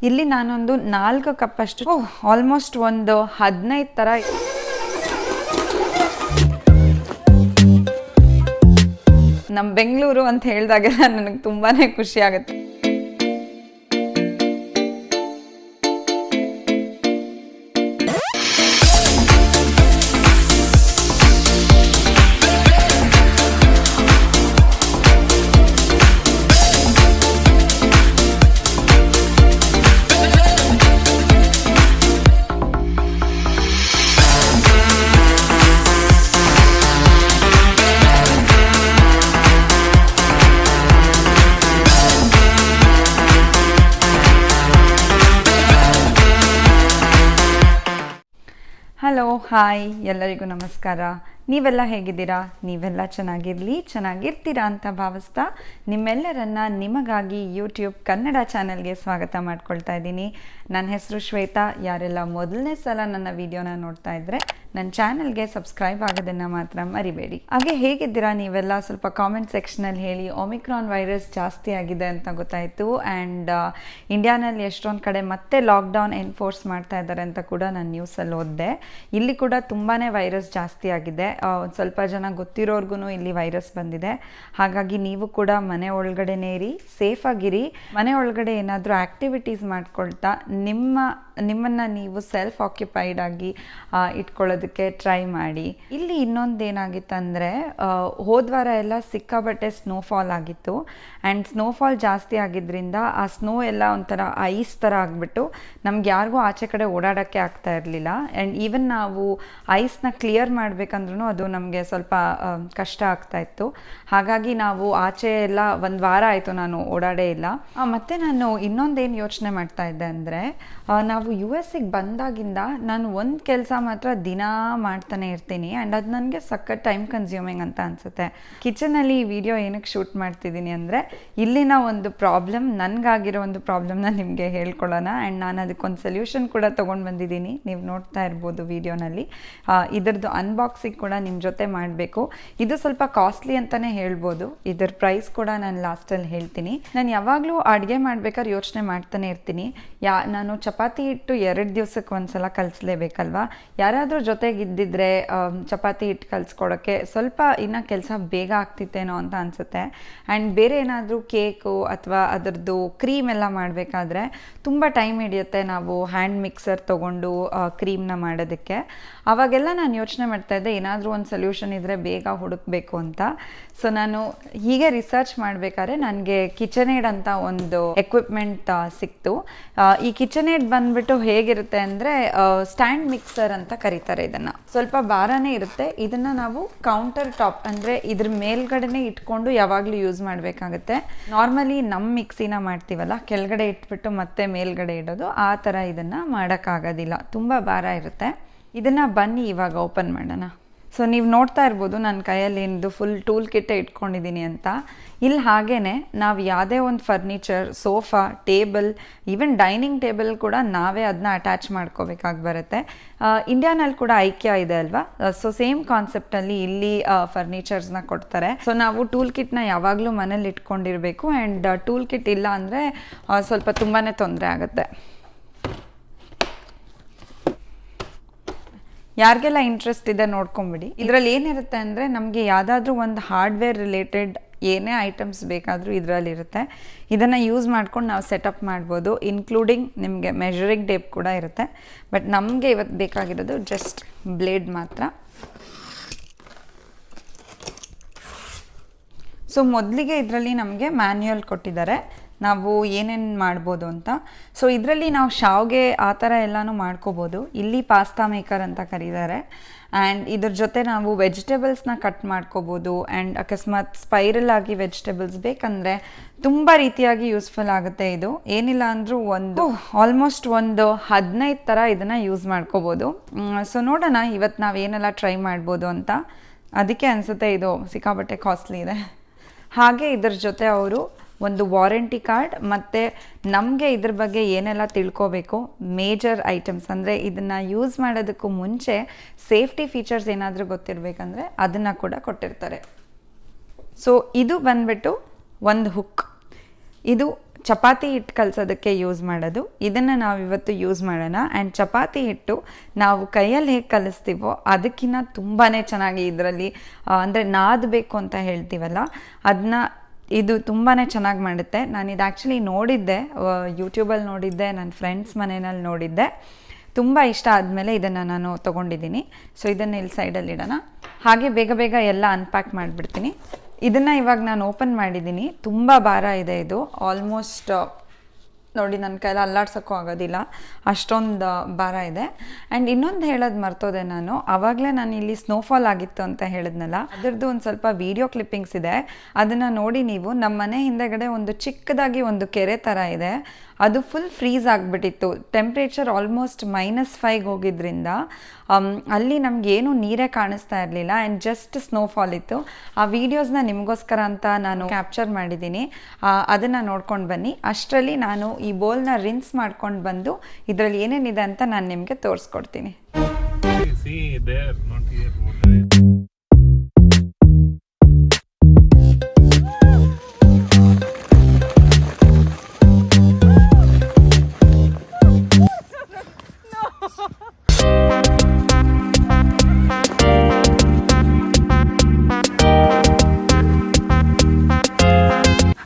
ಇಲ್ಲಿ ನಾನೊಂದು 4 ಕಪ್ ಅಷ್ಟು ಆಲ್ಮೋಸ್ಟ್ ಒಂದು 15 ಥರ ನಮ್ಮ ಬೆಂಗಳೂರು ಅಂತ ಹೇಳಿದಾಗೆಲ್ಲ ನನಗೆ ತುಂಬಾ ಖುಷಿ ಆಗುತ್ತೆ. ಹಲೋ ಹಾಯ್ ಎಲ್ಲರಿಗೂ ನಮಸ್ಕಾರ. ನೀವೆಲ್ಲ ಹೇಗಿದ್ದೀರಾ? ನೀವೆಲ್ಲ ಚೆನ್ನಾಗಿರ್ತೀರಾ ಅಂತ ಭಾವಿಸ್ತಾ ನಿಮ್ಮೆಲ್ಲರನ್ನ ನಿಮಗಾಗಿ ಯೂಟ್ಯೂಬ್ ಕನ್ನಡ ಚಾನಲ್ಗೆ ಸ್ವಾಗತ ಮಾಡ್ಕೊಳ್ತಾ ಇದ್ದೀನಿ. ನನ್ನ ಹೆಸರು ಶ್ವೇತಾ. ಯಾರೆಲ್ಲ ಮೊದಲನೇ ಸಲ ನನ್ನ ವಿಡಿಯೋನ ನೋಡ್ತಾ ಇದ್ರೆ ನನ್ನ ಚಾನಲ್ಗೆ ಸಬ್ಸ್ಕ್ರೈಬ್ ಆಗೋದನ್ನು ಮಾತ್ರ ಮರಿಬೇಡಿ. ಹಾಗೆ ಹೇಗಿದ್ದೀರಾ ನೀವೆಲ್ಲ? ಸ್ವಲ್ಪ ಕಾಮೆಂಟ್ ಸೆಕ್ಷನಲ್ಲಿ ಹೇಳಿ. ಒಮಿಕ್ರಾನ್ ವೈರಸ್ ಜಾಸ್ತಿ ಆಗಿದೆ ಅಂತ ಗೊತ್ತಾಯಿತು. ಆ್ಯಂಡ್ ಇಂಡಿಯಾನಲ್ಲಿ ಎಷ್ಟೊಂದು ಕಡೆ ಮತ್ತೆ ಲಾಕ್ಡೌನ್ ಎನ್ಫೋರ್ಸ್ ಮಾಡ್ತಾ ಇದ್ದಾರೆ ಅಂತ ಕೂಡ ನಾನು ನ್ಯೂಸಲ್ಲಿ ಓದಿದೆ. ಇಲ್ಲಿ ಕೂಡ ತುಂಬಾ ವೈರಸ್ ಜಾಸ್ತಿ ಆಗಿದೆ. ಒಂದು ಸ್ವಲ್ಪ ಜನ ಗೊತ್ತಿರೋರ್ಗು ಇಲ್ಲಿ ವೈರಸ್ ಬಂದಿದೆ. ಹಾಗಾಗಿ ನೀವು ಕೂಡ ಮನೆ ಒಳಗಡೆನೇ ಇರಿ, ಸೇಫಾಗಿರಿ. ಮನೆ ಒಳಗಡೆ ಏನಾದರೂ ಆ್ಯಕ್ಟಿವಿಟೀಸ್ ಮಾಡ್ಕೊಳ್ತಾ ನಿಮ್ಮನ್ನು ನೀವು ಸೆಲ್ಫ್ ಆಕ್ಯುಪೈಡ್ ಆಗಿ ಇಟ್ಕೊಳ್ಳೋದಕ್ಕೆ ಟ್ರೈ ಮಾಡಿ. ಇಲ್ಲಿ ಇನ್ನೊಂದು ಏನಾಗಿತ್ತಂದರೆ, ಹೋದ್ವಾರ ಎಲ್ಲ ಸಿಕ್ಕಾಬಟ್ಟೆ ಸ್ನೋಫಾಲ್ ಆಗಿತ್ತು. ಆ್ಯಂಡ್ ಸ್ನೋಫಾಲ್ ಜಾಸ್ತಿ ಆಗಿದ್ದರಿಂದ ಆ ಸ್ನೋ ಎಲ್ಲ ಒಂಥರ ಐಸ್ ಥರ ಆಗಿಬಿಟ್ಟು ನಮ್ಗೆ ಯಾರಿಗೂ ಆಚೆ ಕಡೆ ಓಡಾಡೋಕ್ಕೆ ಆಗ್ತಾ ಇರಲಿಲ್ಲ. ಆ್ಯಂಡ್ ಈವನ್ ನಾವು ಐಸ್ನ ಕ್ಲಿಯರ್ ಮಾಡಬೇಕಂದ್ರೂ ಅದು ನಮಗೆ ಸ್ವಲ್ಪ ಕಷ್ಟ ಆಗ್ತಾಯಿತ್ತು. ಹಾಗಾಗಿ ನಾವು ಆಚೆ ಎಲ್ಲ ಒಂದು ವಾರ ಆಯಿತು ನಾನು ಓಡಾಡೇ ಇಲ್ಲ. ಮತ್ತು ನಾನು ಇನ್ನೊಂದೇನು ಯೋಚನೆ ಮಾಡ್ತಾ ಇದ್ದೆ ಅಂದರೆ, ನಾವು US ಬಂದಾಗಿಂದ ನಾನು ಒಂದು ಕೆಲಸ ಮಾತ್ರ ದಿನ ಮಾಡ್ತಾನೆ ಇರ್ತೀನಿ. ಆ್ಯಂಡ್ ಅದು ನನಗೆ ಸಖತ್ ಟೈಮ್ ಕನ್ಸ್ಯೂಮಿಂಗ್ ಅಂತ ಅನಿಸುತ್ತೆ. ಕಿಚನಲ್ಲಿ ಈ ವಿಡಿಯೋ ಏನಕ್ಕೆ ಶೂಟ್ ಮಾಡ್ತಿದ್ದೀನಿ ಅಂದರೆ, ಇಲ್ಲಿನ ಒಂದು ಪ್ರಾಬ್ಲಮ್, ನನಗಾಗಿರೋ ಒಂದು ಪ್ರಾಬ್ಲಮ್ನ ನಿಮಗೆ ಹೇಳ್ಕೊಳ್ಳೋಣ. ಆ್ಯಂಡ್ ನಾನು ಅದಕ್ಕೊಂದು ಸೊಲ್ಯೂಷನ್ ಕೂಡ ತೊಗೊಂಡು ಬಂದಿದ್ದೀನಿ. ನೀವು ನೋಡ್ತಾ ಇರ್ಬೋದು ವಿಡಿಯೋನಲ್ಲಿ. ಇದರದ್ದು ಅನ್ಬಾಕ್ಸಿಂಗ್ ಕೂಡ ನಿಮ್ಮ ಜೊತೆ ಮಾಡಬೇಕು. ಇದು ಸ್ವಲ್ಪ ಕಾಸ್ಟ್ಲಿ ಅಂತಲೇ ಹೇಳ್ಬೋದು. ಇದರ ಪ್ರೈಸ್ ಕೂಡ ನಾನು ಲಾಸ್ಟಲ್ಲಿ ಹೇಳ್ತೀನಿ. ನಾನು ಯಾವಾಗಲೂ ಅಡುಗೆ ಮಾಡ್ಬೇಕಾದ್ರೆ ಯೋಚನೆ ಮಾಡ್ತಾನೆ ಇರ್ತೀನಿ, ನಾನು ಚಪಾತಿ ಹಿಟ್ಟು 2 ದಿವಸಕ್ಕೆ ಒಂದ್ಸಲ ಕಲಿಸ್ಲೇಬೇಕಲ್ವಾ. ಯಾರಾದರೂ ಜೊತೆಗೆ ಇದ್ದಿದ್ರೆ ಚಪಾತಿ ಹಿಟ್ಟು ಕಲಿಸ್ಕೊಡೋಕ್ಕೆ ಸ್ವಲ್ಪ ಇನ್ನೂ ಕೆಲಸ ಬೇಗ ಆಗ್ತಿತ್ತೇನೋ ಅಂತ ಅನಿಸುತ್ತೆ. ಆ್ಯಂಡ್ ಬೇರೆ ಏನಾದರೂ ಕೇಕು ಅಥವಾ ಅದರದ್ದು ಕ್ರೀಮ್ ಎಲ್ಲ ಮಾಡಬೇಕಾದ್ರೆ ತುಂಬ ಟೈಮ್ ಹಿಡಿಯುತ್ತೆ ನಾವು ಹ್ಯಾಂಡ್ ಮಿಕ್ಸರ್ ತೊಗೊಂಡು ಕ್ರೀಮ್ನ ಮಾಡೋದಕ್ಕೆ. ಆವಾಗೆಲ್ಲ ನಾನು ಯೋಚನೆ ಮಾಡ್ತಾಯಿದ್ದೆ, ಏನಾದರೂ ಒಂದು ಸೊಲ್ಯೂಷನ್ ಇದ್ದರೆ ಬೇಗ ಹುಡುಕಬೇಕು ಅಂತ. ಸೊ ನಾನು ಹೀಗೆ ರಿಸರ್ಚ್ ಮಾಡಬೇಕಾದ್ರೆ ನನಗೆ ಕಿಚನ್ ಏಡ್ ಅಂತ ಒಂದು ಎಕ್ವಿಪ್ಮೆಂಟ್ ಸಿಕ್ತು. ಈ ಕಿಚನ್ ಏಡ್ ಬಂದ್ಬಿಟ್ಟು ಹೇಗಿರುತ್ತೆ ಅಂದರೆ, ಸ್ಟ್ಯಾಂಡ್ ಮಿಕ್ಸರ್ ಅಂತ ಕರೀತಾರೆ ಇದನ್ನು. ಸ್ವಲ್ಪ ಭಾರನೇ ಇರುತ್ತೆ. ಇದನ್ನು ನಾವು ಕೌಂಟರ್ ಟಾಪ್ ಅಂದರೆ ಇದ್ರ ಮೇಲ್ಗಡೆನೇ ಇಟ್ಕೊಂಡು ಯಾವಾಗಲೂ ಯೂಸ್ ಮಾಡಬೇಕಾಗತ್ತೆ. ನಾರ್ಮಲಿ ನಮ್ಮ ಮಿಕ್ಸಿನ ಮಾಡ್ತೀವಲ್ಲ, ಕೆಳಗಡೆ ಇಟ್ಬಿಟ್ಟು ಮತ್ತೆ ಮೇಲ್ಗಡೆ ಇಡೋದು, ಆ ಥರ ಇದನ್ನು ಮಾಡೋಕ್ಕಾಗೋದಿಲ್ಲ, ತುಂಬ ಭಾರ ಇರುತ್ತೆ. ಇದನ್ನು ಬನ್ನಿ ಇವಾಗ ಓಪನ್ ಮಾಡೋಣ. ಸೊ ನೀವು ನೋಡ್ತಾ ಇರ್ಬೋದು ನನ್ನ ಕೈಯಲ್ಲಿ ಏನಿದು ಫುಲ್ ಟೂಲ್ ಕಿಟ್ಟೇ ಇಟ್ಕೊಂಡಿದ್ದೀನಿ ಅಂತ. ಇಲ್ಲಿ ಹಾಗೇ ನಾವು ಯಾವುದೇ ಒಂದು furniture, sofa, table, even dining table ಕೂಡ ನಾವೇ ಅದನ್ನ ಅಟ್ಯಾಚ್ ಮಾಡ್ಕೋಬೇಕಾಗಿ ಬರುತ್ತೆ. ಇಂಡಿಯಾನಲ್ಲಿ ಕೂಡ ಐಕ್ಯ ಇದೆ ಅಲ್ವಾ. ಸೊ ಸೇಮ್ ಕಾನ್ಸೆಪ್ಟಲ್ಲಿ ಇಲ್ಲಿ ಫರ್ನಿಚರ್ಸ್ನ ಕೊಡ್ತಾರೆ. ಸೊ ನಾವು ಟೂಲ್ ಕಿಟ್ನ ಯಾವಾಗಲೂ ಮನೇಲಿ ಇಟ್ಕೊಂಡಿರಬೇಕು. ಆ್ಯಂಡ್ ಟೂಲ್ ಕಿಟ್ ಇಲ್ಲ ಅಂದರೆ ಸ್ವಲ್ಪ ತುಂಬಾ ತೊಂದರೆ ಆಗುತ್ತೆ. ಯಾರಿಗೆಲ್ಲ ಇಂಟ್ರೆಸ್ಟ್ ಇದೆ ನೋಡ್ಕೊಂಬಿಡಿ. ಇದರಲ್ಲಿ ಏನಿರುತ್ತೆ ಅಂದರೆ, ನಮಗೆ ಯಾವುದಾದ್ರೂ ಒಂದು ಹಾರ್ಡ್ವೇರ್ ರಿಲೇಟೆಡ್ ಏನೇ ಐಟಮ್ಸ್ ಬೇಕಾದರೂ ಇದರಲ್ಲಿರುತ್ತೆ. ಇದನ್ನು ಯೂಸ್ ಮಾಡ್ಕೊಂಡು ನಾವು ಸೆಟಪ್ ಮಾಡ್ಬೋದು. ಇನ್ಕ್ಲೂಡಿಂಗ್ ನಿಮಗೆ ಮೆಷರಿಂಗ್ ಟೇಪ್ ಕೂಡ ಇರುತ್ತೆ. ಬಟ್ ನಮಗೆ ಇವತ್ತು ಬೇಕಾಗಿರೋದು ಜಸ್ಟ್ ಬ್ಲೇಡ್ ಮಾತ್ರ. ಸೊ ಮೊದಲಿಗೆ ಇದರಲ್ಲಿ ನಮಗೆ ಮ್ಯಾನ್ಯುಯಲ್ ಕೊಟ್ಟಿದ್ದಾರೆ, ನಾವು ಏನೇನು ಮಾಡ್ಬೋದು ಅಂತ. ಸೊ ಇದರಲ್ಲಿ ನಾವು ಶಾವ್ಗೆ ಆ ಥರ ಎಲ್ಲನೂ ಮಾಡ್ಕೋಬೋದು. ಇಲ್ಲಿ ಪಾಸ್ತಾ ಮೇಕರ್ ಅಂತ ಕರೀತಾರೆ. ಆ್ಯಂಡ್ ಇದ್ರ ಜೊತೆ ನಾವು ವೆಜಿಟೇಬಲ್ಸ್ನ ಕಟ್ ಮಾಡ್ಕೋಬೋದು. ಆ್ಯಂಡ್ ಅಕಸ್ಮಾತ್ ಸ್ಪೈರಲ್ ಆಗಿ ವೆಜಿಟೇಬಲ್ಸ್ ಬೇಕಂದರೆ ತುಂಬ ರೀತಿಯಾಗಿ ಯೂಸ್ಫುಲ್ ಆಗುತ್ತೆ. ಇದು ಏನಿಲ್ಲ ಅಂದರೂ ಆಲ್ಮೋಸ್ಟ್ ಒಂದು 15 ಥರ ಇದನ್ನು ಯೂಸ್ ಮಾಡ್ಕೋಬೋದು. ಸೊ ನೋಡೋಣ ಇವತ್ತು ನಾವು ಏನೆಲ್ಲ ಟ್ರೈ ಮಾಡ್ಬೋದು ಅಂತ. ಅದಕ್ಕೆ ಅನಿಸುತ್ತೆ ಇದು ಸಿಕ್ಕಾಬಟ್ಟೆ ಕಾಸ್ಟ್ಲಿ ಇದೆ. ಹಾಗೆ ಇದ್ರ ಜೊತೆ ಅವರು ಒಂದು ವಾರಂಟಿ ಕಾರ್ಡ್ ಮತ್ತು ನಮಗೆ ಇದ್ರ ಬಗ್ಗೆ ಏನೆಲ್ಲ ತಿಳ್ಕೋಬೇಕು, ಮೇಜರ್ ಐಟಮ್ಸ್ ಅಂದರೆ ಇದನ್ನು ಯೂಸ್ ಮಾಡೋದಕ್ಕೂ ಮುಂಚೆ ಸೇಫ್ಟಿ ಫೀಚರ್ಸ್ ಏನಾದರೂ ಗೊತ್ತಿರಬೇಕಂದ್ರೆ ಅದನ್ನು ಕೂಡ ಕೊಟ್ಟಿರ್ತಾರೆ. ಸೊ ಇದು ಬಂದ್ಬಿಟ್ಟು ಒಂದು ಹುಕ್. ಇದು ಚಪಾತಿ ಹಿಟ್ಟು ಕಲಸೋದಕ್ಕೆ ಯೂಸ್ ಮಾಡೋದು. ಇದನ್ನು ನಾವು ಇವತ್ತು ಯೂಸ್ ಮಾಡೋಣ. ಆ್ಯಂಡ್ ಚಪಾತಿ ಹಿಟ್ಟು ನಾವು ಕೈಯಲ್ಲಿ ಹೇಗೆ ಕಲಿಸ್ತೀವೋ ಅದಕ್ಕಿಂತ ತುಂಬಾ ಚೆನ್ನಾಗಿ ಇದರಲ್ಲಿ ಅಂದರೆ ನಾದಬೇಕು ಅಂತ ಹೇಳ್ತೀವಲ್ಲ, ಅದನ್ನ ಇದು ತುಂಬಾ ಚೆನ್ನಾಗಿ ಮಾಡುತ್ತೆ. ನಾನು ಇದು ಆ್ಯಕ್ಚುಲಿ ನೋಡಿದ್ದೆ, ಯೂಟ್ಯೂಬಲ್ಲಿ ನೋಡಿದ್ದೆ, ನನ್ನ ಫ್ರೆಂಡ್ಸ್ ಮನೆಯಲ್ಲಿ ನೋಡಿದ್ದೆ. ತುಂಬ ಇಷ್ಟ ಆದಮೇಲೆ ಇದನ್ನು ನಾನು ತೊಗೊಂಡಿದ್ದೀನಿ. ಸೊ ಇದನ್ನು ಇಲ್ಲಿ ಸೈಡಲ್ಲಿ ಇಡೋಣ. ಹಾಗೆ ಬೇಗ ಬೇಗ ಎಲ್ಲ ಅನ್ಪ್ಯಾಕ್ ಮಾಡಿಬಿಡ್ತೀನಿ. ಇದನ್ನು ಇವಾಗ ನಾನು ಓಪನ್ ಮಾಡಿದ್ದೀನಿ. ತುಂಬ ಭಾರ ಇದೆ ಇದು. ಆಲ್ಮೋಸ್ಟ್ ನೋಡಿ ನನ್ನ ಕೈಯಲ್ಲಿ ಅಲ್ಲಾಡ್ಸೋಕ್ಕೂ ಆಗೋದಿಲ್ಲ, ಅಷ್ಟೊಂದು ಭಾರ ಇದೆ. ಆ್ಯಂಡ್ ಇನ್ನೊಂದು ಹೇಳೋದು ಮರ್ತೋದೆ ನಾನು. ಆವಾಗಲೇ ನಾನು ಇಲ್ಲಿ ಸ್ನೋಫಾಲ್ ಆಗಿತ್ತು ಅಂತ ಹೇಳಿದ್ನಲ್ಲ, ಅದರದ್ದು ಒಂದು ಸ್ವಲ್ಪ ವೀಡಿಯೋ ಕ್ಲಿಪ್ಪಿಂಗ್ಸ್ ಇದೆ. ಅದನ್ನು ನೋಡಿ ನೀವು. ನಮ್ಮ ಮನೆ ಹಿಂದೆಗಡೆ ಒಂದು ಚಿಕ್ಕದಾಗಿ ಒಂದು ಕೆರೆ ಥರ ಇದೆ, ಅದು ಫುಲ್ ಫ್ರೀಸ್ ಆಗಿಬಿಟ್ಟಿತ್ತು. ಟೆಂಪ್ರೇಚರ್ ಆಲ್ಮೋಸ್ಟ್ -5 ಹೋಗಿದ್ರಿಂದ ಅಲ್ಲಿ ನಮಗೇನು ನೀರೇ ಕಾಣಿಸ್ತಾ ಇರಲಿಲ್ಲ. ಆ್ಯಂಡ್ ಜಸ್ಟ್ ಸ್ನೋಫಾಲ್ ಇತ್ತು. ಆ ವಿಡಿಯೋಸ್ನ ನಿಮಗೋಸ್ಕರ ಅಂತ ನಾನು ಕ್ಯಾಪ್ಚರ್ ಮಾಡಿದ್ದೀನಿ, ಅದನ್ನು ನೋಡ್ಕೊಂಡು ಬನ್ನಿ. ಅಷ್ಟರಲ್ಲಿ ನಾನು ಈ ಬೋಲ್ನ ರಿನ್ಸ್ ಮಾಡ್ಕೊಂಡು ಬಂದು ಇದರಲ್ಲಿ ಏನೇನಿದೆ ಅಂತ ನಾನು ನಿಮಗೆ ತೋರಿಸ್ಕೊಡ್ತೀನಿ.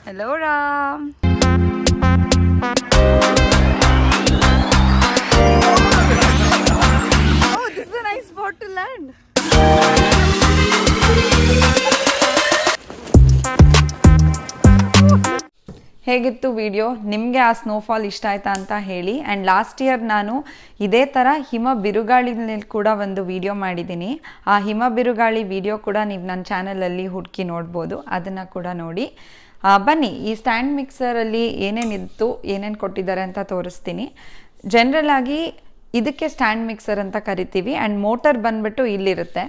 Hello, Ram. Oh, this is a nice spot to land. ಹೇಗಿತ್ತು ವಿಡಿಯೋ? ನಿಮಗೆ ಆ ಸ್ನೋಫಾಲ್ ಇಷ್ಟ ಆಯ್ತಾ ಅಂತ ಹೇಳಿ. ಆ್ಯಂಡ್ ಲಾಸ್ಟ್ ಇಯರ್ ನಾನು ಇದೇ ಥರ ಹಿಮ ಬಿರುಗಾಳಿನಲ್ಲಿ ಕೂಡ ಒಂದು ವಿಡಿಯೋ ಮಾಡಿದ್ದೀನಿ. ಆ ಹಿಮ ಬಿರುಗಾಳಿ ವಿಡಿಯೋ ಕೂಡ ನೀವು ನನ್ನ ಚಾನಲಲ್ಲಿ ಹುಡುಕಿ ನೋಡ್ಬೋದು, ಅದನ್ನು ಕೂಡ ನೋಡಿ. ಬನ್ನಿ, ಈ ಸ್ಟ್ಯಾಂಡ್ ಮಿಕ್ಸರಲ್ಲಿ ಏನೇನಿತ್ತು, ಏನೇನು ಕೊಟ್ಟಿದ್ದಾರೆ ಅಂತ ತೋರಿಸ್ತೀನಿ. ಜನರಲ್ ಆಗಿ ಇದಕ್ಕೆ ಸ್ಟ್ಯಾಂಡ್ ಮಿಕ್ಸರ್ ಅಂತ ಕರಿತೀವಿ. ಆ್ಯಂಡ್ ಮೋಟರ್ ಬಂದ್ಬಿಟ್ಟು ಇಲ್ಲಿರುತ್ತೆ.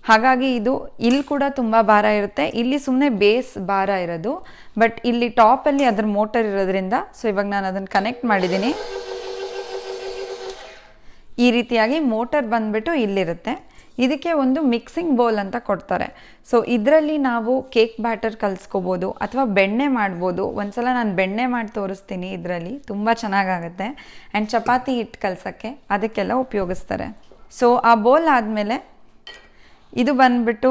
ಹಾಗಾಗಿ ಇದು ಇಲ್ಲಿ ಕೂಡ ತುಂಬ ಭಾರ ಇರುತ್ತೆ. ಇಲ್ಲಿ ಸುಮ್ಮನೆ ಬೇಸ್ ಭಾರ ಇರೋದು, ಬಟ್ ಇಲ್ಲಿ ಟಾಪಲ್ಲಿ ಅದ್ರ ಮೋಟರ್ ಇರೋದ್ರಿಂದ, ಸೊ ಇವಾಗ ನಾನು ಅದನ್ನು ಕನೆಕ್ಟ್ ಮಾಡಿದ್ದೀನಿ. ಈ ರೀತಿಯಾಗಿ ಮೋಟರ್ ಬಂದ್ಬಿಟ್ಟು ಇಲ್ಲಿರುತ್ತೆ. ಇದಕ್ಕೆ ಒಂದು ಮಿಕ್ಸಿಂಗ್ ಬೌಲ್ ಅಂತ ಕೊಡ್ತಾರೆ. ಸೊ ಇದರಲ್ಲಿ ನಾವು ಕೇಕ್ ಬ್ಯಾಟರ್ ಕಲಿಸ್ಕೋಬೋದು ಅಥವಾ ಬೆಣ್ಣೆ ಮಾಡ್ಬೋದು. ಒಂದ್ಸಲ ನಾನು ಬೆಣ್ಣೆ ಮಾಡಿ ತೋರಿಸ್ತೀನಿ. ಇದರಲ್ಲಿ ತುಂಬ ಚೆನ್ನಾಗಾಗುತ್ತೆ. ಆ್ಯಂಡ್ ಚಪಾತಿ ಹಿಟ್ಟು ಕಲಸೋಕ್ಕೆ ಅದಕ್ಕೆಲ್ಲ ಉಪಯೋಗಿಸ್ತಾರೆ. ಸೊ ಆ ಬೌಲ್ ಆದಮೇಲೆ ಇದು ಬಂದ್ಬಿಟ್ಟು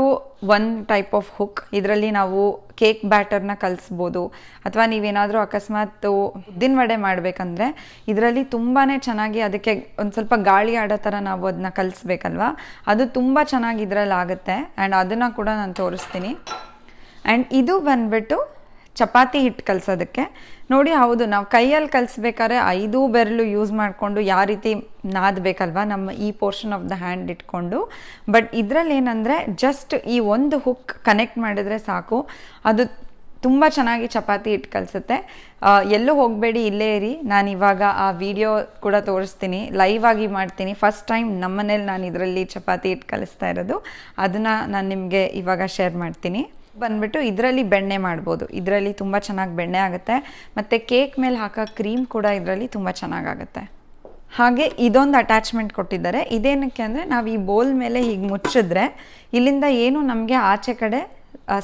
ಒನ್ ಟೈಪ್ ಆಫ್ ಹುಕ್. ಇದರಲ್ಲಿ ನಾವು ಕೇಕ್ ಬ್ಯಾಟರ್ನ ಕಲಿಸ್ಬೋದು, ಅಥವಾ ನೀವೇನಾದರೂ ಅಕಸ್ಮಾತ್ ಉದ್ದಿನ ವಡೆ ಮಾಡಬೇಕಂದ್ರೆ ಇದರಲ್ಲಿ ತುಂಬಾ ಚೆನ್ನಾಗಿ, ಅದಕ್ಕೆ ಒಂದು ಸ್ವಲ್ಪ ಗಾಳಿ ಆಡೋ ಥರ ನಾವು ಅದನ್ನ ಕಲಿಸ್ಬೇಕಲ್ವ, ಅದು ತುಂಬ ಚೆನ್ನಾಗಿ ಇದರಲ್ಲಿ ಆಗುತ್ತೆ. ಆ್ಯಂಡ್ ಅದನ್ನು ಕೂಡ ನಾನು ತೋರಿಸ್ತೀನಿ. ಆ್ಯಂಡ್ ಇದು ಬಂದ್ಬಿಟ್ಟು ಚಪಾತಿ ಹಿಟ್ಟು ಕಲಿಸೋದಕ್ಕೆ. ನೋಡಿ, ಹೌದು, ನಾವು ಕೈಯಲ್ಲಿ ಕಲಿಸ್ಬೇಕಾದ್ರೆ 5 ಬೆರಳು ಯೂಸ್ ಮಾಡಿಕೊಂಡು ಯಾವ ರೀತಿ ನಾದಬೇಕಲ್ವ, ನಮ್ಮ ಈ ಪೋರ್ಷನ್ ಆಫ್ ದ ಹ್ಯಾಂಡ್ ಇಟ್ಕೊಂಡು. ಬಟ್ ಇದರಲ್ಲಿ ಏನಂದರೆ ಜಸ್ಟ್ ಈ ಒಂದು ಹುಕ್ ಕನೆಕ್ಟ್ ಮಾಡಿದ್ರೆ ಸಾಕು, ಅದು ತುಂಬ ಚೆನ್ನಾಗಿ ಚಪಾತಿ ಹಿಟ್ಟು ಕಲಿಸುತ್ತೆ. ಎಲ್ಲೂ ಹೋಗಬೇಡಿ, ಇಲ್ಲೇ ಇರಿ. ನಾನು ಇವಾಗ ಆ ವಿಡಿಯೋ ಕೂಡ ತೋರಿಸ್ತೀನಿ, ಲೈವ್ ಆಗಿ ಮಾಡ್ತೀನಿ. ಫಸ್ಟ್ ಟೈಮ್ ನಮ್ಮನೇಲಿ ನಾನು ಇದರಲ್ಲಿ ಚಪಾತಿ ಹಿಟ್ಟು ಕಲಿಸ್ತಾ ಇರೋದು, ಅದನ್ನು ನಾನು ನಿಮಗೆ ಇವಾಗ ಶೇರ್ ಮಾಡ್ತೀನಿ. ಬಂದ್ಬಿಟ್ಟು ಇದರಲ್ಲಿ ಬೆಣ್ಣೆ ಮಾಡ್ಬೋದು. ಇದರಲ್ಲಿ ತುಂಬ ಚೆನ್ನಾಗಿ ಬೆಣ್ಣೆ ಆಗುತ್ತೆ. ಮತ್ತು ಕೇಕ್ ಮೇಲೆ ಹಾಕೋ ಕ್ರೀಮ್ ಕೂಡ ಇದರಲ್ಲಿ ತುಂಬ ಚೆನ್ನಾಗಾಗುತ್ತೆ. ಹಾಗೆ ಇದೊಂದು ಅಟ್ಯಾಚ್ಮೆಂಟ್ ಕೊಟ್ಟಿದ್ದಾರೆ. ಇದೇನಕ್ಕೆ ಅಂದರೆ ನಾವು ಈ ಬೋಲ್ ಮೇಲೆ ಹೀಗೆ ಮುಚ್ಚಿದ್ರೆ ಇಲ್ಲಿಂದ ಏನು ನಮಗೆ ಆಚೆ ಕಡೆ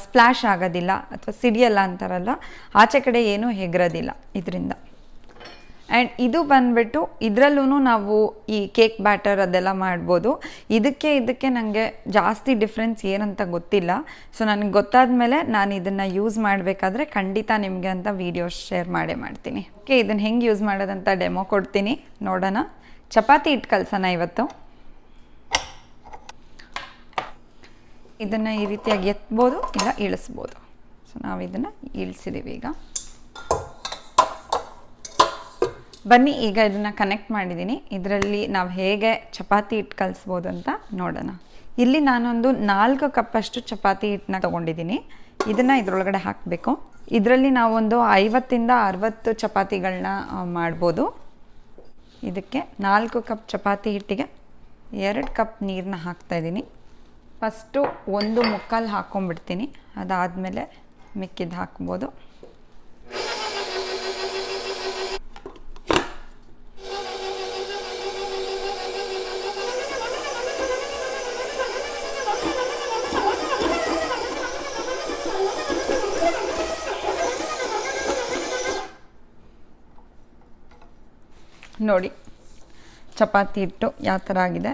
ಸ್ಪ್ಲ್ಯಾಶ್ ಆಗೋದಿಲ್ಲ, ಅಥವಾ ಸಿಡಿಯಲ್ಲ ಅಂತಾರಲ್ಲ, ಆಚೆ ಕಡೆ ಏನೂ ಹೆಗರೋದಿಲ್ಲ ಇದರಿಂದ. ಆ್ಯಂಡ್ ಇದು ಬಂದ್ಬಿಟ್ಟು ಇದರಲ್ಲೂ ನಾವು ಈ ಕೇಕ್ ಬ್ಯಾಟರ್ ಅದೆಲ್ಲ ಮಾಡ್ಬೋದು. ಇದಕ್ಕೆ ನನಗೆ ಜಾಸ್ತಿ ಡಿಫ್ರೆನ್ಸ್ ಏನಂತ ಗೊತ್ತಿಲ್ಲ. ಸೊ ನನಗೆ ಗೊತ್ತಾದ ಮೇಲೆ ನಾನು ಇದನ್ನು ಯೂಸ್ ಮಾಡಬೇಕಾದ್ರೆ ಖಂಡಿತ ನಿಮಗೆ ಅಂತ ವೀಡಿಯೋ ಶೇರ್ ಮಾಡ್ತೀನಿ. ಓಕೆ, ಇದನ್ನು ಹೆಂಗೆ ಯೂಸ್ ಮಾಡೋದಂತ ಡೆಮೋ ಕೊಡ್ತೀನಿ, ನೋಡೋಣ. ಚಪಾತಿ ಹಿಟ್ಟು ಕಲಸೋಣ ಇವತ್ತು. ಇದನ್ನು ಈ ರೀತಿಯಾಗಿ ಎತ್ಬೋದು, ಇಲ್ಲ ಇಳಿಸ್ಬೋದು. ಸೊ ನಾವು ಇದನ್ನು ಇಳಿಸಿದ್ದೀವಿ. ಈಗ ಬನ್ನಿ, ಈಗ ಇದನ್ನು ಕನೆಕ್ಟ್ ಮಾಡಿದ್ದೀನಿ. ಇದರಲ್ಲಿ ನಾವು ಹೇಗೆ ಚಪಾತಿ ಹಿಟ್ಟು ಕಲಿಸ್ಬೋದು ಅಂತ ನೋಡೋಣ. ಇಲ್ಲಿ ನಾನೊಂದು 4 ಕಪ್ಪಷ್ಟು ಚಪಾತಿ ಹಿಟ್ಟನ್ನ ತೊಗೊಂಡಿದ್ದೀನಿ. ಇದನ್ನು ಇದರೊಳಗಡೆ ಹಾಕಬೇಕು. ಇದರಲ್ಲಿ ನಾವೊಂದು 50 ಇಂದ 60 ಚಪಾತಿಗಳನ್ನ ಮಾಡ್ಬೋದು. ಇದಕ್ಕೆ 4 ಕಪ್ ಚಪಾತಿ ಹಿಟ್ಟಿಗೆ 2 ಕಪ್ ನೀರನ್ನ ಹಾಕ್ತಾಯಿದ್ದೀನಿ. ಫಸ್ಟು 1/4 ಹಾಕ್ಕೊಂಡ್ಬಿಡ್ತೀನಿ, ಅದಾದಮೇಲೆ ಮಿಕ್ಕಿದ್ದು ಹಾಕ್ಬೋದು. ನೋಡಿ ಚಪಾತಿ ಹಿಟ್ಟು ಯಾವ ಥರ ಆಗಿದೆ,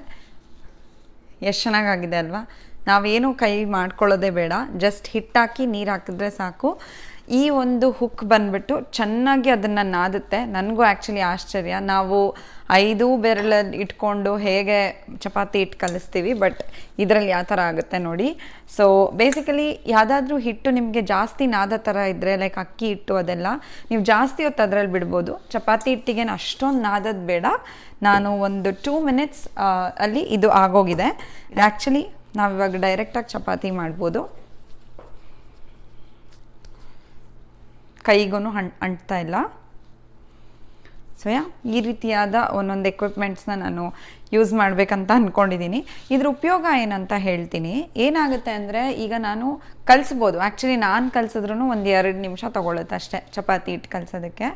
ಎಷ್ಟು ಚೆನ್ನಾಗಾಗಿದೆ ಅಲ್ವಾ. ನಾವೇನು ಕೈ ಮಾಡ್ಕೊಳ್ಳೋದೇ ಬೇಡ, ಜಸ್ಟ್ ಹಿಟ್ಟಾಕಿ ನೀರು ಹಾಕಿದ್ರೆ ಸಾಕು. ಈ ಒಂದು ಹುಕ್ ಬಂದ್ಬಿಟ್ಟು ಚೆನ್ನಾಗಿ ಅದನ್ನು ನಾದುತ್ತೆ. ನನಗೂ ಆ್ಯಕ್ಚುಲಿ ಆಶ್ಚರ್ಯ, ನಾವು 5 ಬೆರಳಲ್ಲಿ ಇಟ್ಕೊಂಡು ಹೇಗೆ ಚಪಾತಿ ಹಿಟ್ಟು ಕಲಿಸ್ತೀವಿ, ಬಟ್ ಇದರಲ್ಲಿ ಯಾವ ಥರ ಆಗುತ್ತೆ ನೋಡಿ. ಸೊ ಬೇಸಿಕಲಿ ಯಾವುದಾದ್ರೂ ಹಿಟ್ಟು ನಿಮಗೆ ಜಾಸ್ತಿ ನಾದ ಥರ ಇದ್ದರೆ, ಲೈಕ್ ಅಕ್ಕಿ ಹಿಟ್ಟು ಅದೆಲ್ಲ ನೀವು ಜಾಸ್ತಿ ಹೊತ್ತು ಅದರಲ್ಲಿ ಬಿಡ್ಬೋದು. ಚಪಾತಿ ಹಿಟ್ಟಿಗೇನು ಅಷ್ಟೊಂದು ನಾದದ್ದು ಬೇಡ. ನಾನು ಒಂದು 2 ಮಿನಿಟ್ಸ್ ಅಲ್ಲಿ ಇದು ಆಗೋಗಿದೆ. ಆ್ಯಕ್ಚುಲಿ ನಾವಿವಾಗ ಡೈರೆಕ್ಟಾಗಿ ಚಪಾತಿ ಮಾಡ್ಬೋದು, ಕೈಗೂ ಅಂಟ್ತಾ ಇಲ್ಲ. ಸೊ ಈ ರೀತಿಯಾದ ಒಂದೊಂದು ಎಕ್ವಿಪ್ಮೆಂಟ್ಸ್ನ ನಾನು ಯೂಸ್ ಮಾಡಬೇಕಂತ ಅಂದ್ಕೊಂಡಿದ್ದೀನಿ. ಇದ್ರ ಉಪಯೋಗ ಏನಂತ ಹೇಳ್ತೀನಿ. ಏನಾಗುತ್ತೆ ಅಂದರೆ, ಈಗ ನಾನು ಕಲಿಸ್ಬೋದು, ಆ್ಯಕ್ಚುಲಿ ನಾನು ಕಲಿಸಿದ್ರೂ ಒಂದು 2 ನಿಮಿಷ ತೊಗೊಳುತ್ತೆ ಅಷ್ಟೇ ಚಪಾತಿ ಹಿಟ್ಟು ಕಲಿಸೋದಕ್ಕೆ.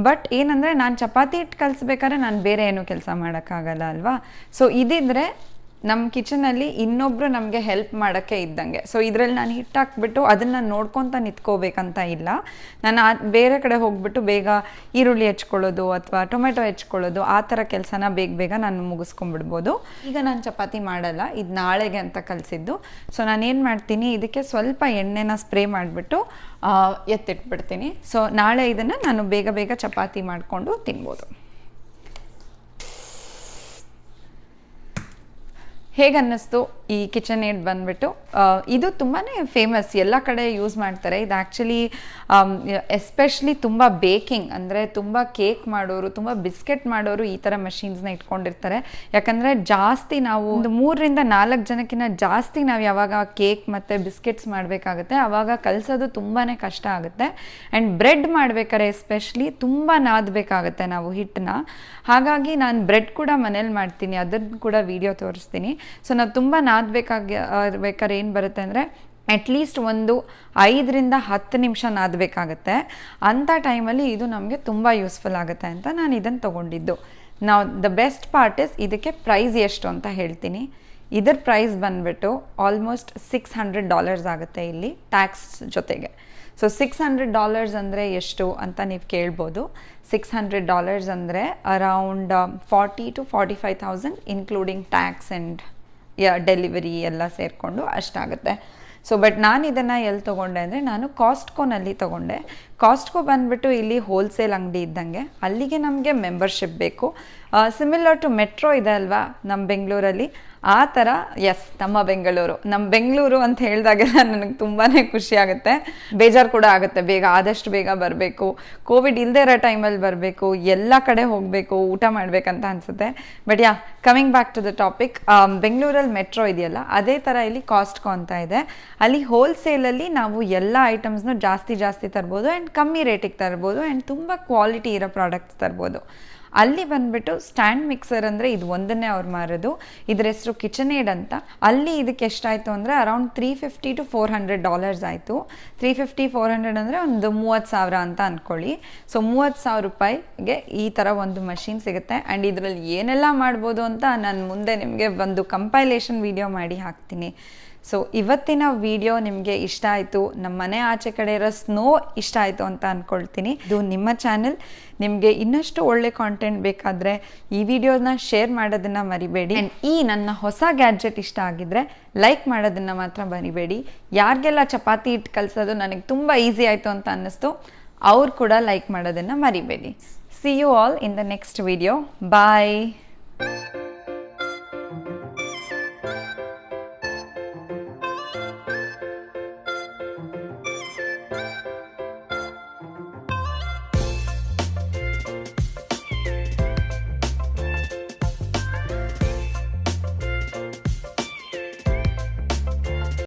ಬಟ್ ಏನಂದರೆ, ನಾನು ಚಪಾತಿ ಹಿಟ್ಟು ಕಲಿಸ್ಬೇಕಾದ್ರೆ ನಾನು ಬೇರೆ ಏನೂ ಕೆಲಸ ಮಾಡೋಕ್ಕಾಗಲ್ಲ ಅಲ್ವಾ. ಸೊ ಇದಿದ್ರೆ ನಮ್ಮ ಕಿಚನಲ್ಲಿ ಇನ್ನೊಬ್ಬರು ನಮಗೆ ಹೆಲ್ಪ್ ಮಾಡೋಕ್ಕೆ ಇದ್ದಂಗೆ. ಸೊ ಇದರಲ್ಲಿ ನಾನು ಹಿಟ್ಟು ಹಾಕ್ಬಿಟ್ಟು ಅದನ್ನು ನೋಡ್ಕೊತ ನಿಂತ್ಕೋಬೇಕಂತ ಇಲ್ಲ. ನಾನು ಬೇರೆ ಕಡೆ ಹೋಗ್ಬಿಟ್ಟು ಬೇಗ ಈರುಳ್ಳಿ ಹೆಚ್ಕೊಳ್ಳೋದು ಅಥವಾ ಟೊಮೆಟೊ ಹೆಚ್ಕೊಳ್ಳೋದು ಆ ಥರ ಕೆಲಸನ ಬೇಗ ನಾನು ಮುಗಿಸ್ಕೊಂಡ್ಬಿಡ್ಬೋದು. ಈಗ ನಾನು ಚಪಾತಿ ಮಾಡಲ್ಲ, ಇದು ನಾಳೆಗೆ ಅಂತ ಕಲಿಸಿದ್ದು. ಸೊ ನಾನೇನು ಮಾಡ್ತೀನಿ, ಇದಕ್ಕೆ ಸ್ವಲ್ಪ ಎಣ್ಣೆನ ಸ್ಪ್ರೇ ಮಾಡಿಬಿಟ್ಟು ಎತ್ತಿಟ್ಬಿಡ್ತೀನಿ. ಸೊ ನಾಳೆ ಇದನ್ನು ನಾನು ಬೇಗ ಚಪಾತಿ ಮಾಡಿಕೊಂಡು ತಿನ್ಬೋದು. ಹೇಗೆ ಅನ್ನಿಸ್ತು ಈ ಕಿಚನ್ ಏಡ್ ಬಂದ್ಬಿಟ್ಟು? ಇದು ತುಂಬಾ ಫೇಮಸ್, ಎಲ್ಲ ಕಡೆ ಯೂಸ್ ಮಾಡ್ತಾರೆ. ಇದು ಆ್ಯಕ್ಚುಲಿ ಎಸ್ಪೆಷಲಿ ತುಂಬ ಬೇಕಿಂಗ್ ಅಂದರೆ ತುಂಬ ಕೇಕ್ ಮಾಡೋರು, ತುಂಬ ಬಿಸ್ಕೆಟ್ ಮಾಡೋರು ಈ ಥರ ಮಷೀನ್ಸ್ನ ಇಟ್ಕೊಂಡಿರ್ತಾರೆ. ಯಾಕಂದರೆ ಜಾಸ್ತಿ ನಾವು ಒಂದು 3 ರಿಂದ 4 ಜನಕ್ಕಿಂತ ಜಾಸ್ತಿ ನಾವು ಯಾವಾಗ ಕೇಕ್ ಮತ್ತು ಬಿಸ್ಕೆಟ್ಸ್ ಮಾಡಬೇಕಾಗುತ್ತೆ ಆವಾಗ ಕಲಿಸೋದು ತುಂಬಾ ಕಷ್ಟ ಆಗುತ್ತೆ. ಆ್ಯಂಡ್ ಬ್ರೆಡ್ ಮಾಡ್ಬೇಕಾದ್ರೆ ಎಸ್ಪೆಷಲಿ ತುಂಬ ನಾದಬೇಕಾಗುತ್ತೆ ನಾವು ಹಿಟ್ಟನ್ನ. ಹಾಗಾಗಿ ನಾನು ಬ್ರೆಡ್ ಕೂಡ ಮನೇಲಿ ಮಾಡ್ತೀನಿ, ಅದನ್ನು ಕೂಡ ವಿಡಿಯೋ ತೋರಿಸ್ತೀನಿ. ಸೊ ನಾವು ತುಂಬ ನಾದಬೇಕಾದ್ರೆ ಏನು ಬರುತ್ತೆ ಅಂದರೆ, ಅಟ್ಲೀಸ್ಟ್ ಒಂದು 5 ರಿಂದ 10 ನಿಮಿಷ ನಾದಬೇಕಾಗತ್ತೆ. ಅಂಥ ಟೈಮಲ್ಲಿ ಇದು ನಮಗೆ ತುಂಬ ಯೂಸ್ಫುಲ್ ಆಗುತ್ತೆ ಅಂತ ನಾನು ಇದನ್ನು ತೊಗೊಂಡಿದ್ದು. ನಾವು ದ ಬೆಸ್ಟ್ ಪಾರ್ಟ್ ಇಸ್ ಇದಕ್ಕೆ ಪ್ರೈಸ್ ಎಷ್ಟು ಅಂತ ಹೇಳ್ತೀನಿ. ಇದರ ಪ್ರೈಸ್ ಬಂದುಬಿಟ್ಟು ಆಲ್ಮೋಸ್ಟ್ $600 ಆಗುತ್ತೆ ಇಲ್ಲಿ ಟ್ಯಾಕ್ಸ್ ಜೊತೆಗೆ. ಸೊ $600 ಅಂದರೆ ಎಷ್ಟು ಅಂತ ನೀವು ಕೇಳ್ಬೋದು. $600 ಅಂದರೆ around 40,000 to 45,000 including tax and delivery ಎಲ್ಲ ಸೇರಿಕೊಂಡು ಅಷ್ಟಾಗುತ್ತೆ. ಸೊ ಬಟ್ ನಾನು ಇದನ್ನು ಎಲ್ಲಿ ತೊಗೊಂಡೆ ಅಂದರೆ, ನಾನು ಕಾಸ್ಟ್ಕೋನಲ್ಲಿ ತೊಗೊಂಡೆ. ಕಾಸ್ಟ್ಕೋ ಬಂದುಬಿಟ್ಟು ಇಲ್ಲಿ ಹೋಲ್ಸೇಲ್ ಅಂಗಡಿ ಇದ್ದಂಗೆ, ಅಲ್ಲಿಗೆ ನಮಗೆ ಮೆಂಬರ್ಶಿಪ್ ಬೇಕು. ಸಿಮಿಲರ್ ಟು ಮೆಟ್ರೋ ಇದೆ ಅಲ್ವಾ ನಮ್ಮ ಬೆಂಗಳೂರಲ್ಲಿ, ಆ ಥರ. ಎಸ್, ನಮ್ಮ ಬೆಂಗಳೂರು ಅಂತ ಹೇಳಿದಾಗೆಲ್ಲ ನನಗೆ ತುಂಬಾ ಖುಷಿ ಆಗುತ್ತೆ, ಬೇಜಾರು ಕೂಡ ಆಗುತ್ತೆ. ಆದಷ್ಟು ಬೇಗ ಬರಬೇಕು, ಕೋವಿಡ್ ಇಲ್ಲದೇ ಇರೋ ಟೈಮಲ್ಲಿ ಬರಬೇಕು, ಎಲ್ಲ ಕಡೆ ಹೋಗಬೇಕು, ಊಟ ಮಾಡಬೇಕಂತ ಅನಿಸುತ್ತೆ. But coming back to the topic, ಬೆಂಗಳೂರಲ್ಲಿ ಮೆಟ್ರೋ ಇದೆಯಲ್ಲ, ಅದೇ ಥರ ಇಲ್ಲಿ ಕಾಸ್ಟ್ಕೋ ಅಂತ ಇದೆ. ಅಲ್ಲಿ ಹೋಲ್ಸೇಲಲ್ಲಿ ನಾವು ಎಲ್ಲ ಐಟಮ್ಸ್ನು ಜಾಸ್ತಿ ತರ್ಬೋದು ಆ್ಯಂಡ್ ಕಮ್ಮಿ ರೇಟಿಗೆ ತರ್ಬೋದು ಆ್ಯಂಡ್ ತುಂಬ ಕ್ವಾಲಿಟಿ ಇರೋ ಪ್ರಾಡಕ್ಟ್ಸ್ ತರ್ಬೋದು. ಅಲ್ಲಿ ಬಂದುಬಿಟ್ಟು ಸ್ಟ್ಯಾಂಡ್ ಮಿಕ್ಸರ್ ಅಂದರೆ ಇದು ಒಂದನ್ನೇ ಅವ್ರು ಮಾರೋದು. ಇದ್ರ ಹೆಸರು ಕಿಚನ್ ಏಡ್ ಅಂತ. ಅಲ್ಲಿ ಇದಕ್ಕೆ ಎಷ್ಟಾಯಿತು ಅಂದರೆ ಅರೌಂಡ್ $350 to $400 ಆಯಿತು. 350-400 ಅಂದರೆ ಒಂದು 30,000 ಅಂತ ಅಂದ್ಕೊಳ್ಳಿ. ಸೊ 30,000 ರೂಪಾಯಿಗೆ ಈ ಥರ ಒಂದು ಮಷೀನ್ ಸಿಗುತ್ತೆ. ಆ್ಯಂಡ್ ಇದರಲ್ಲಿ ಏನೆಲ್ಲ ಮಾಡ್ಬೋದು ಅಂತ ನಾನು ಮುಂದೆ ನಿಮಗೆ ಒಂದು ಕಂಪೈಲೇಷನ್ ವಿಡಿಯೋ ಮಾಡಿ ಹಾಕ್ತೀನಿ. ಸೊ ಇವತ್ತಿನ ವಿಡಿಯೋ ನಿಮಗೆ ಇಷ್ಟ ಆಯಿತು, ನಮ್ಮ ಮನೆ ಆಚೆ ಕಡೆ ಇರೋ ಸ್ನೋ ಇಷ್ಟ ಆಯಿತು ಅಂತ ಅಂದ್ಕೊಳ್ತೀನಿ. ಇದು ನಿಮ್ಮ ಚಾನಲ್, ನಿಮಗೆ ಇನ್ನಷ್ಟು ಒಳ್ಳೆ ಕಾಂಟೆಂಟ್ ಬೇಕಾದರೆ ಈ ವಿಡಿಯೋನ ಶೇರ್ ಮಾಡೋದನ್ನು ಮರಿಬೇಡಿ. ಆ್ಯಂಡ್ ಈ ನನ್ನ ಹೊಸ ಗ್ಯಾಡ್ಜೆಟ್ ಇಷ್ಟ ಆಗಿದ್ದರೆ ಲೈಕ್ ಮಾಡೋದನ್ನು ಮಾತ್ರ ಮರಿಬೇಡಿ. ಯಾರಿಗೆಲ್ಲ ಚಪಾತಿ ಹಿಟ್ಟು ಕಲಿಸೋದು ನನಗೆ ತುಂಬ ಈಸಿ ಆಯಿತು ಅಂತ ಅನ್ನಿಸ್ತು, ಅವ್ರು ಕೂಡ ಲೈಕ್ ಮಾಡೋದನ್ನು ಮರಿಬೇಡಿ. See you all in the next video. Bye.